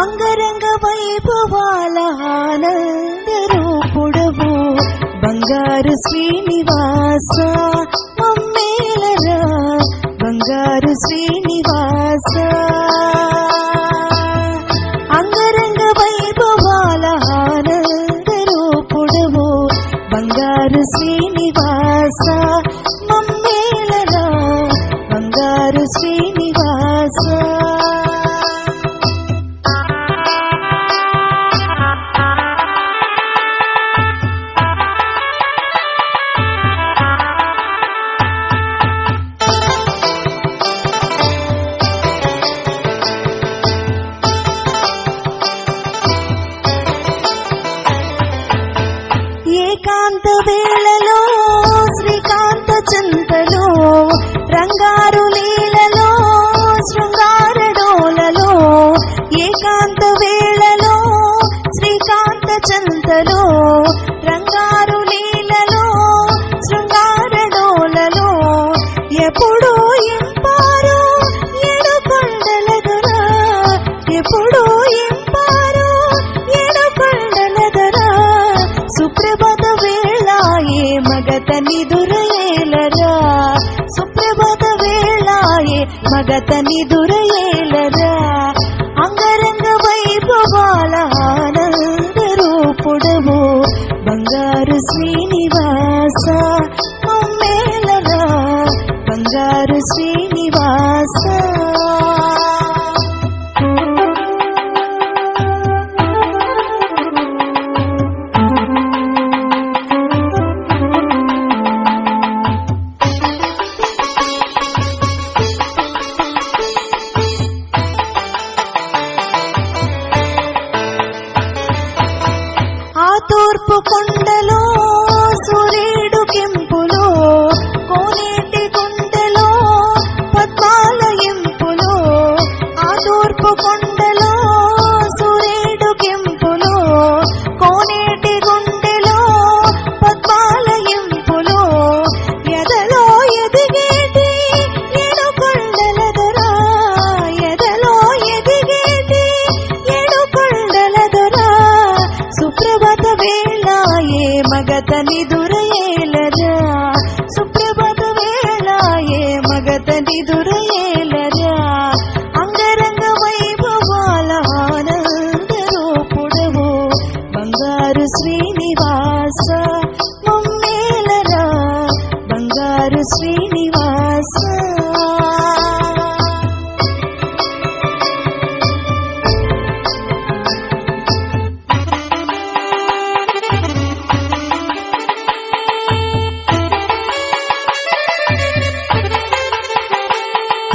అంగరంగ వైభవాల ఆనంద రూపుడవు బంగారు శ్రీనివాస మమ్మేలరా బంగారు శ్రీనివాస. అంగరంగ వైభవాల ఆనంద రూపుడవు బంగారు శ్రీనివాస మమ్మేలరా బంగారు శ్రీనివాస. ఏకాంత వేళలో శ్రీకాంత చింతలో రంగారు లీలలో శృంగార డోలలో. ఏకాంత వేళలో శ్రీకాంత చింతలో రంగారు లీలలో శృంగార డోలలో. ఎప్పుడూ ఇంపారు ఏడుకొండలదరా ఎప్పుడూ ఇంపారు ఏడుకొండలదరా. సుప్రభాత వేళాయే మగతని దురయేలరా సుప్రభాత వేళాయే మగతని దురయేలరా. అంగరంగ వైభవాల ఆనంద రూపుడవు బంగారు శ్రీనివాస మమ్మేలరా బంగారు శ్రీనివాస. తూర్పు కొండలో సూర్యుడు కెంపులో కోనేటి గుండెలో పద్మాల ఎంపులో. ఆ తూర్పు కొండలో సూర్యుడు కెంపులో కోనేటి గుండెలో పద్మాల ఎంపులో. ఎదలో ఎదిగేటి ఏడుకొండలదరా ఎదలో ఎదిగేటి ఏడుకొండలదరా. సుప్రభాత వేళాయే మగతని